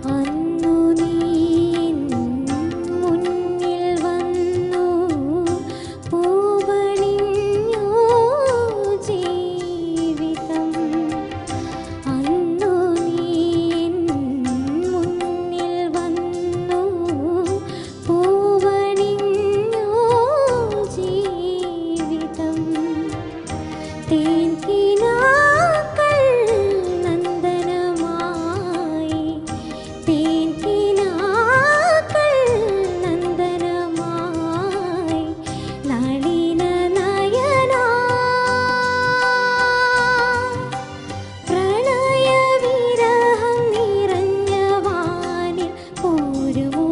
അന്നു നീ മുന്നിൽ വന്നു പൂവണിഞ്ഞു ജീവിതം അന്നു നീ മുന്നിൽ വന്നു പൂവണിഞ്ഞു ജീവിതം തേൻകിനാക്കൾ നന്ദനമായി തേൻകിനാക്കൾ നന്ദനമായി നളിന നയനാ പ്രണയവിരഹം നിറഞ്ഞ വാനിൽ പോരുമോ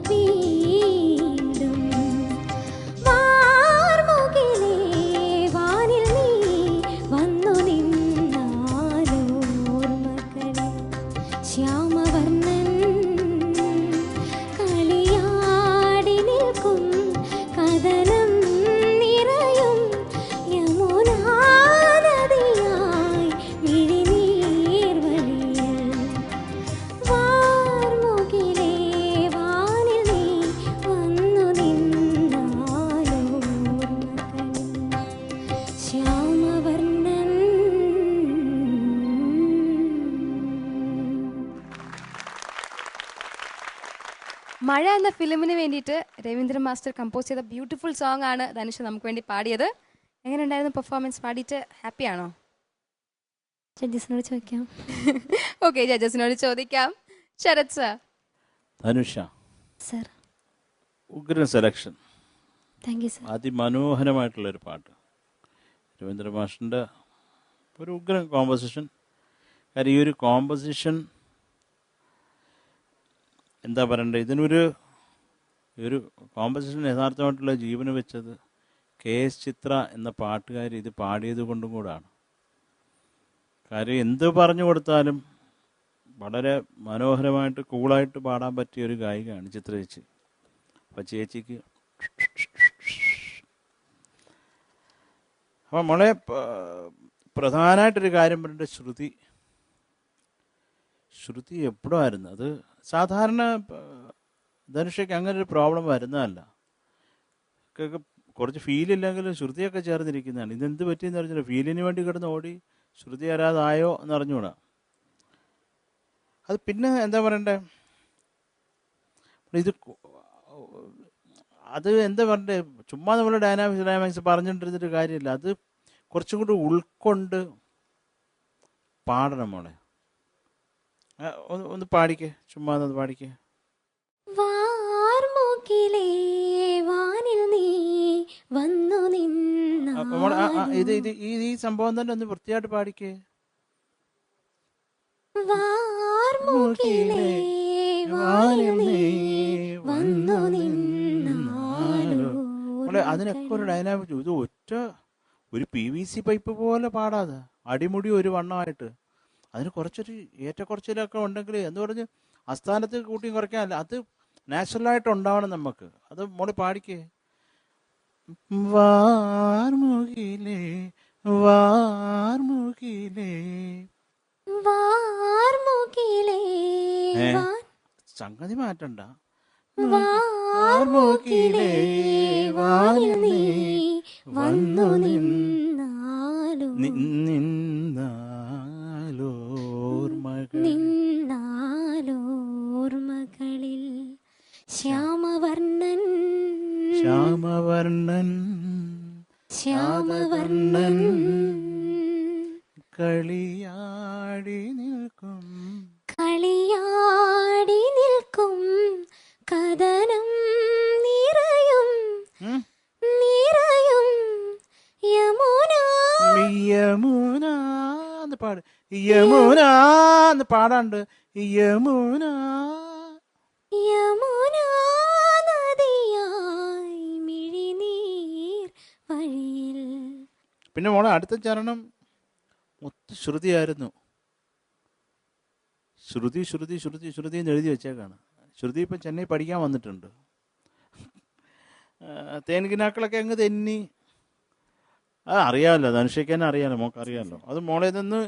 വീണ്ടും വാർമുകിലേ വാനിൽ നീ വന്നു നിന്നാലോർമകളിൽ ശ്യാമവർണ്ണൻ കളിയാടി നിൽക്കും കഥനം നിറയും യമുനാ നദിയായി മിഴിനീർവഴിയിൽ വാർമുകിലേ വാനിൽ നീ വന്നു നിന്നാലോർമകളിൽ ശ്യാമവർണ്ണൻ. മഴ എന്ന ഫിലിമിന് വേണ്ടിയിട്ട് രവീന്ദ്രൻ മാസ്റ്റർ കമ്പോസ് ചെയ്ത ബ്യൂട്ടിഫുൾ സോങ് ആണ് ധനുഷ് നമുക്ക് വേണ്ടി പാടിയത്. എങ്ങനെ ഉണ്ടായിരുന്നു പെർഫോമൻസ്? പാടിയിട്ട് ഹാപ്പിയാണോ? ജഡ്ജസിനോട് ചോദിക്കാം. ഓക്കെ, ജഡ്ജസിനോട് ചോദിക്കാം. ശരത് സർ. ധനുഷ, സർ. ഉഗ്രൻ സെലക്ഷൻ, താങ്ക് യു സർ. അതിമനോഹരമായിട്ടുള്ളൊരു പാട്ട്. രവീന്ദ്ര മാഷിൻ്റെ ഒരു ഉഗ്രൻ കോമ്പോസിഷൻ. കാര്യം ഈ ഒരു കോമ്പോസിഷൻ എന്താ പറയണ്ടേ, ഇതിനൊരു ഒരു കോമ്പോസിഷൻ യഥാർത്ഥമായിട്ടുള്ള ജീവന് വെച്ചത് KS ചിത്ര എന്ന പാട്ടുകാരി ഇത് പാടിയത് കൊണ്ടും കൂടാണ്. കാര്യം എന്ത് പറഞ്ഞു കൊടുത്താലും വളരെ മനോഹരമായിട്ട് കൂളായിട്ട് പാടാൻ പറ്റിയ ഒരു ഗായികയാണ് ചിത്ര ചേച്ചി. അപ്പം ചേച്ചിക്ക് അപ്പം വളരെ പ്രധാനമായിട്ടൊരു കാര്യം പറഞ്ഞിട്ട് ശ്രുതി എപ്പോഴും ആയിരുന്നു. അത് സാധാരണ ധനുഷയ്ക്ക് അങ്ങനെ ഒരു പ്രോബ്ലം വരുന്നതല്ല. കുറച്ച് ഫീലില്ലെങ്കിലും ശ്രുതിയൊക്കെ ചേർന്നിരിക്കുന്നതാണ്. ഇതെന്ത് പറ്റിയെന്ന് അറിഞ്ഞില്ല, ഫീലിന് വേണ്ടി കിടന്ന് ഓടി ശ്രുതി വരാതായോ എന്ന് അറിഞ്ഞുകൂടാ. അത് പിന്നെ എന്താ പറയണ്ടേ, ഇത് അത് എന്താ പറയണ്ടേ, ചുമ്മാ നമ്മൾ ഡൈനാമിക്സ് പറഞ്ഞിട്ടിരുന്നിട്ട് കാര്യമില്ല. അത് കുറച്ചും കൂടി ഉൾക്കൊണ്ട് പാടണം മോളെ. ഒന്ന് പാടിക്കേ, ചുമ്മാ ഒന്ന് പാടിക്കേ. വാർമുകിലേ വാനിൽ നീ വന്നു ഇത് ഈ സംഭവം തന്നെ ഒന്ന് വൃത്തിയായിട്ട് പാടിക്കേ. വാർമുകിലേ വാനിൽ നീ വന്നു മോളെ അതിനൊക്കെ ഒരു ഡൈനാമിക്. ഇത് ഒരു PVC പൈപ്പ് പോലെ പാടാതെ അടിമുടി ഒരു വണ്ണമായിട്ട് അതിന് കുറച്ചൊരു ഏറ്റക്കുറച്ചിലൊക്കെ ഉണ്ടെങ്കിൽ എന്ന് പറഞ്ഞ് അസ്ഥാനത്ത് കൂട്ടി കുറയ്ക്കാനല്ല, അത് നാച്ചുറലായിട്ട് ഉണ്ടാവണം നമുക്ക്. അത് മോള് പാടിക്കേ. വാർമുകിലേ വാർമുകിലേ വാർമുകിലേ സംഗതി മാറ്റണ്ട. വാർമുകിലേ വാനിൽ നീ വന്നു നിന്നാലോ നിന്നാലോ കളിയാടി നിൽക്കും കളിയാടി നിൽക്കും കഥനം നിറയും നിറയും യമുന യമുന എന്ന് പാട്, യമുന എന്ന് പാടാണ്ട്, യമുന യമുന നദിയായി മിഴിനീർ വഴിയിൽ. പിന്നെ മോളെ അടുത്ത ചരണം മൊത്ത ശ്രുതിയായിരുന്നു. ശ്രുതി ശ്രുതി ശ്രുതി ശ്രുതി എന്ന് എഴുതി വെച്ചേക്കാണ്. ശ്രുതി ഇപ്പം ചെന്നൈ പഠിക്കാൻ വന്നിട്ടുണ്ട്. തേൻകിനാക്കളൊക്കെ അങ്ങ് തെന്നി. അറിയാമല്ലോ, ധനുഷയ്ക്ക് തന്നെ അറിയാമല്ലോ, മോൾക്ക് അറിയാമല്ലോ. അത് മോളെ നിന്ന്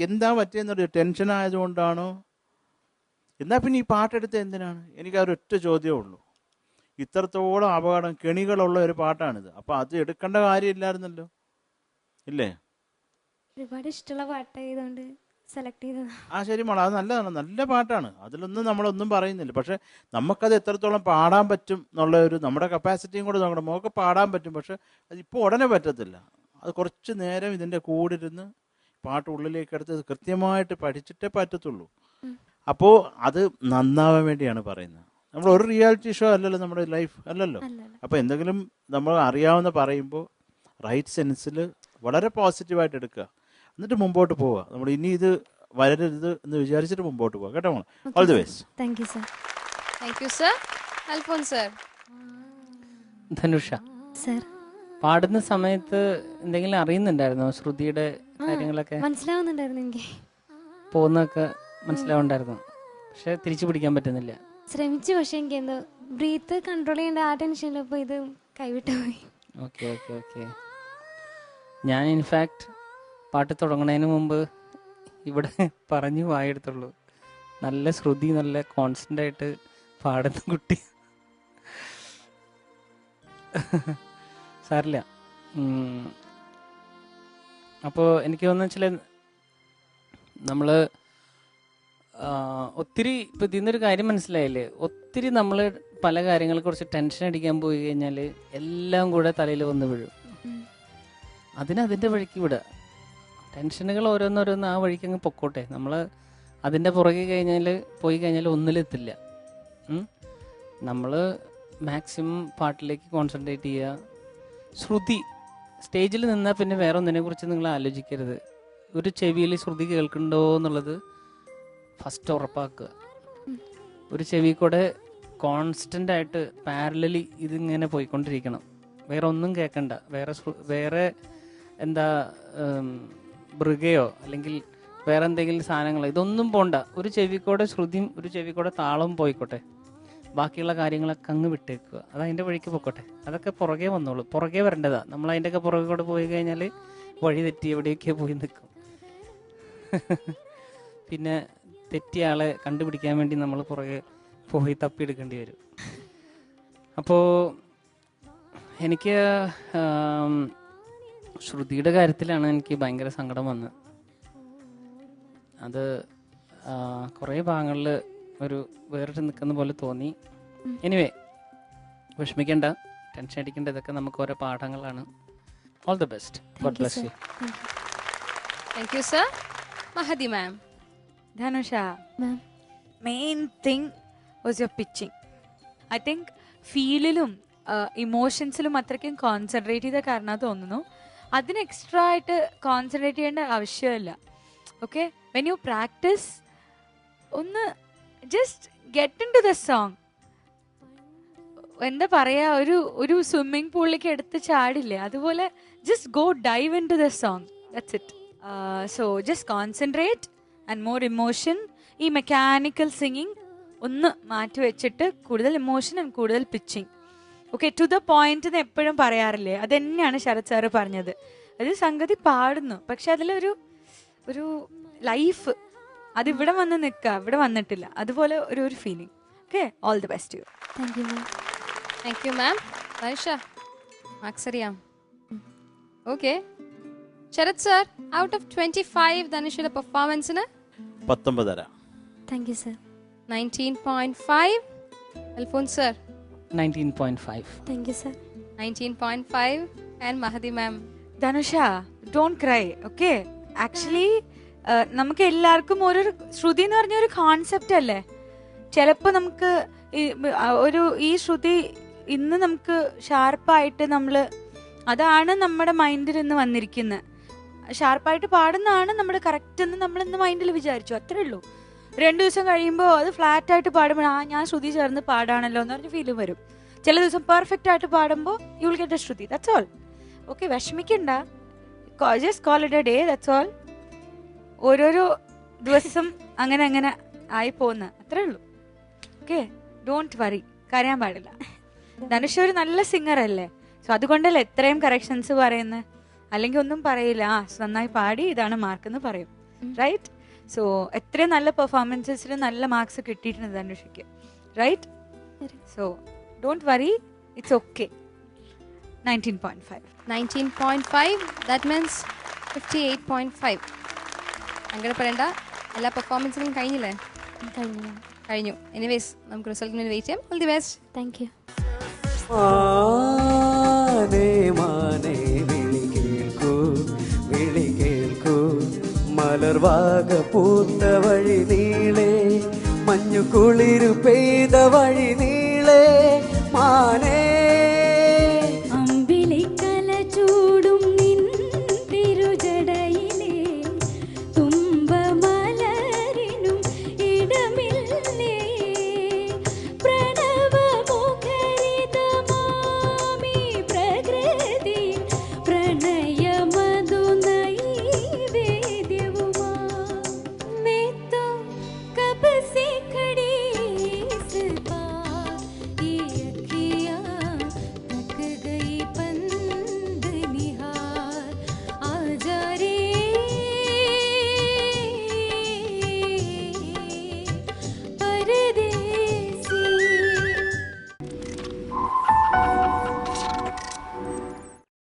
എന്താ പറ്റിയെന്നൊരു ടെൻഷൻ ആയതുകൊണ്ടാണോ? എന്നാൽ പിന്നെ ഈ പാട്ടെടുത്ത് എന്തിനാണ്? എനിക്ക് ഒരൊറ്റ ചോദ്യമേ ഉള്ളൂ. ഇത്രത്തോളം അപകടം കെണികളുള്ള ഒരു പാട്ടാണിത്. അപ്പോൾ അത് എടുക്കേണ്ട കാര്യമില്ലായിരുന്നല്ലോ, ഇല്ലേ? ഒരുപാട് ഇഷ്ടമുള്ള പാട്ടായതുകൊണ്ട് സെലക്ട് ചെയ്തത്. ശരി മോളെ, അത് നല്ലതാണ്, നല്ല പാട്ടാണ്. അതിലൊന്നും നമ്മളൊന്നും പറയുന്നില്ല. പക്ഷെ നമുക്കത് എത്രത്തോളം പാടാൻ പറ്റും എന്നുള്ള ഒരു നമ്മുടെ കപ്പാസിറ്റിയും കൂടെ നോക്കണം. മോൾക്ക് പാടാൻ പറ്റും, പക്ഷെ അതിപ്പോൾ ഉടനെ പറ്റത്തില്ല. അത് കുറച്ച് നേരം ഇതിൻ്റെ കൂടെ ഇരുന്ന് പാട്ട് ഉള്ളിലേക്ക് എടുത്ത് കൃത്യമായിട്ട് പഠിച്ചിട്ടേ പറ്റത്തുള്ളൂ. അപ്പോൾ അത് നന്നാവാൻ വേണ്ടിയാണ് പറയുന്നത്. നമ്മൾ ഒരു റിയാലിറ്റി ഷോ അല്ലല്ലോ നമ്മുടെ ലൈഫ്, അല്ലല്ലോ. അപ്പോൾ എന്തെങ്കിലും നമ്മൾ അറിയാവുന്ന പറയുമ്പോൾ റൈറ്റ് സെൻസിൽ വളരെ പോസിറ്റീവായിട്ട് എടുക്കുക, എന്നിട്ട് മുമ്പോട്ട് പോവുക. നമ്മൾ ഇനി ഇത് വരരുത് എന്ന് വിചാരിച്ചിട്ട് മുമ്പോട്ട് പോവുക. കേട്ടോ മോളെ? All the best. Thank you sir. Thank you sir. Alphonse sir. Dhanusha sir, പാടുന്ന സമയത്ത് എന്തെങ്കിലും അറിയുന്നുണ്ടായിരുന്നോ? ശ്രുതിയുടെ കാര്യങ്ങളൊക്കെ മനസ്സിലാവുന്നുണ്ടായിരുന്നു. എനിക്ക് പോകുന്നതൊക്കെ മനസ്സിലാവുണ്ടായിരുന്നു, പക്ഷെ തിരിച്ചു പിടിക്കാൻ പറ്റുന്നില്ല. ശ്രമിച്ചു, പക്ഷെ എനിക്ക് എന്തോ ബ്രീത്ത് കൺട്രോൾ ചെയ്യേണ്ട ആ ടെൻഷനിലപ്പോൾ ഇത് കൈവിട്ടു പോയി. Okay okay okay. ഞാൻ ഇൻഫാക്ട് പാട്ട് തുടങ്ങുന്നതിന് മുമ്പ് ഇവിടെ പറഞ്ഞു വായെടുത്തുള്ളൂ, നല്ല ശ്രുതി, നല്ല കോൺസ്റ്റൻ്റ് ആയിട്ട് പാടുന്ന കുട്ടി. സാരില്ല. അപ്പോൾ എനിക്ക് തോന്നുന്നു വെച്ചാൽ നമ്മൾ ഒത്തിരി ഇപ്പം ഇതിൽ നിന്നൊരു കാര്യം മനസ്സിലായില്ലേ, ഒത്തിരി നമ്മൾ പല കാര്യങ്ങളെ കുറിച്ച് ടെൻഷൻ അടിക്കാൻ പോയി കഴിഞ്ഞാൽ എല്ലാം കൂടെ തലയിൽ വന്ന് വീഴും. അതിൻ്റെ വഴിക്ക് വിടുക. ടെൻഷനുകൾ ഓരോന്നോരോന്ന് ആ വഴിക്ക് അങ്ങ് പൊക്കോട്ടെ. നമ്മൾ അതിൻ്റെ പുറകെ പോയി കഴിഞ്ഞാൽ ഒന്നിലെത്തില്ല. നമ്മൾ മാക്സിമം പാട്ടിലേക്ക് കോൺസെൻട്രേറ്റ് ചെയ്യുക. ശ്രുതി സ്റ്റേജിൽ നിന്നാൽ പിന്നെ വേറെ ഒന്നിനെ കുറിച്ച് നിങ്ങൾ ആലോചിക്കരുത്. ഒരു ചെവിയിൽ ശ്രുതി കേൾക്കുന്നുണ്ടോ എന്നുള്ളത് ഫസ്റ്റ് ഉറപ്പാക്കുക. ഒരു ചെവി കൂടെ കോൺസ്റ്റൻ്റ് ആയിട്ട് പാരലലി ഇതിങ്ങനെ പോയിക്കൊണ്ടിരിക്കണം. വേറെ ഒന്നും കേൾക്കണ്ട. വേറെ എന്താ മൃഗയോ അല്ലെങ്കിൽ വേറെ എന്തെങ്കിലും സാധനങ്ങളോ ഇതൊന്നും പോണ്ട. ഒരു ചെവിക്കൂടെ ശ്രുതിയും ഒരു ചെവിക്കൂടെ താളവും പോയിക്കോട്ടെ. ബാക്കിയുള്ള കാര്യങ്ങളൊക്കെ അങ്ങ് വിട്ടേക്കുക. അത് അതിൻ്റെ വഴിക്ക് പോയിക്കോട്ടെ. അതൊക്കെ പുറകെ വന്നോളൂ. പുറകെ വരേണ്ടതാ. നമ്മൾ അതിൻ്റെയൊക്കെ പുറകെ കൂടെ പോയി കഴിഞ്ഞാൽ വഴി തെറ്റി എവിടെയൊക്കെ പോയി നിൽക്കും. പിന്നെ തെറ്റിയ ആളെ കണ്ടുപിടിക്കാൻ വേണ്ടി നമ്മൾ പുറകെ പോയി തപ്പിയെടുക്കേണ്ടി വരും. അപ്പോൾ എനിക്ക് ശ്രുതിയുടെ കാര്യത്തിലാണ് എനിക്ക് ഭയങ്കര സങ്കടം വന്നത്. അത് കുറേ ഭാഗങ്ങളിൽ ഒരു വേറിട്ട് നിൽക്കുന്ന പോലെ തോന്നി. എനിവേ, വിഷമിക്കേണ്ട, ടെൻഷൻ അടിക്കേണ്ട. ഇതൊക്കെ നമുക്ക് ഓരോ പാഠങ്ങളാണ്. All the best. God bless you. Thank you sir. Mahadi ma'am. Dhanusha, Ma'am. main thing was your pitching. I think ഫീലിലും ഇമോഷൻസിലും അത്രയ്ക്കും കോൺസെൻട്രേറ്റ് ചെയ്ത കാരണം തോന്നുന്നു. അതിന് എക്സ്ട്രാ ആയിട്ട് കോൺസെൻട്രേറ്റ് ചെയ്യേണ്ട ആവശ്യമില്ല. ഓക്കെ, വെൻ യു പ്രാക്ടീസ് ഒന്ന് just get into the song. എന്താ പറയുക, ഒരു സ്വിമ്മിങ് പൂളിലേക്ക് എടുത്ത് ചാടില്ലേ, അതുപോലെ just go dive into the song. That's it. So just concentrate and more emotion. ഈ മെക്കാനിക്കൽ സിംഗിങ് ഒന്ന് മാറ്റി വെച്ചിട്ട് കൂടുതൽ ഇമോഷൻ ആൻഡ് കൂടുതൽ pitching. Okay, to the point എന്ന് എപ്പോഴും പറയാറില്ലേ, അത് തന്നെയാണ് ശരത് സാറ് പറഞ്ഞത്. അത് സംഗതി പാടുന്നു, പക്ഷെ അതിലൊരു ലൈഫ് അതിവിടെ വന്ന് നിൽക്കുക, ഇവിടെ വന്നിട്ടില്ല. അതുപോലെ ഒരു feeling. Okay, all the best you. Thank you ma'am. Thank you ma'am. Dhanusha, marks അറിയാം. Okay, Sarath sir, out of 25 ധനുഷയുടെ പെർഫോമൻസിന് 19.5. Thank you sir. 19.5. Alphonse sir 19.5. Thank you sir. 19.5. And Mahadi ma'am. Dhanusha, don't cry, okay? Actually നമുക്ക് എല്ലാവർക്കും ഒരു ശ്രുതി എന്ന് പറഞ്ഞ ഒരു concept അല്ലേ. ചിലപ്പോൾ നമുക്ക് ഈ ശ്രുതി ഇന്ന് നമുക്ക് ഷാർപ്പായിട്ട് അതാണ് നമ്മുടെ മൈൻഡിൽ ഇന്ന് വന്നിരിക്കുന്നത്. ഷാർപ്പായിട്ട് പാടുന്നതാണ് നമ്മൾ കറക്റ്റ് എന്ന് നമ്മൾ ഇന്ന് മൈൻഡിൽ വിചാരിച്ചു, അത്രേ ഉള്ളൂ. 2 ദിവസം കഴിയുമ്പോൾ അത് ഫ്ലാറ്റായിട്ട് പാടുമ്പോൾ ഞാൻ ശ്രുതി ചേർന്ന് പാടാണല്ലോ എന്ന് പറഞ്ഞ ഫീലും വരും. ചില ദിവസം പെർഫെക്റ്റ് ആയിട്ട് പാടുമ്പോൾ you will get a shruti. That's all. Okay, വിഷമിക്കണ്ട, just call it a day, that's all. ഓരോരോ ദിവസം അങ്ങനെ അങ്ങനെ ആയി പോകുന്ന അത്രേ ഉള്ളൂ. ഓക്കെ, ഡോണ്ട് വറി, കരയാൻ പാടില്ല. ധനുഷ് ഒരു നല്ല സിംഗർ അല്ലേ, സോ അതുകൊണ്ടല്ലേ എത്രയും കറക്ഷൻസ് പറയുന്നത്. അല്ലെങ്കിൽ ഒന്നും പറയില്ല, നന്നായി പാടി ഇതാണ് മാർക്ക് എന്ന് പറയും, റൈറ്റ്? സോ എത്രയും നല്ല പെർഫോമൻസസിൽ നല്ല മാർക്സ് കിട്ടിയിട്ടുണ്ട് ധനുഷിക്ക്, right? So don't worry, it's okay. 19.5. 19.5, that means 58.5. സങ്കടപ്പെടേണ്ട, എല്ലാ പെർഫോമൻസിനും കഴിഞ്ഞില്ലേ? കഴിഞ്ഞു. എനിവേസ് നമുക്ക് റിസൾട്ടിന് വെയിറ്റ് ചെയ്യാം. All the best. Thank you. വിളി കേൾക്കൂ മലർവാക പൂത്ത വഴി നീളെ, മഞ്ഞു കുളിരു പെയ്ത വഴി നീളെ, മാനേ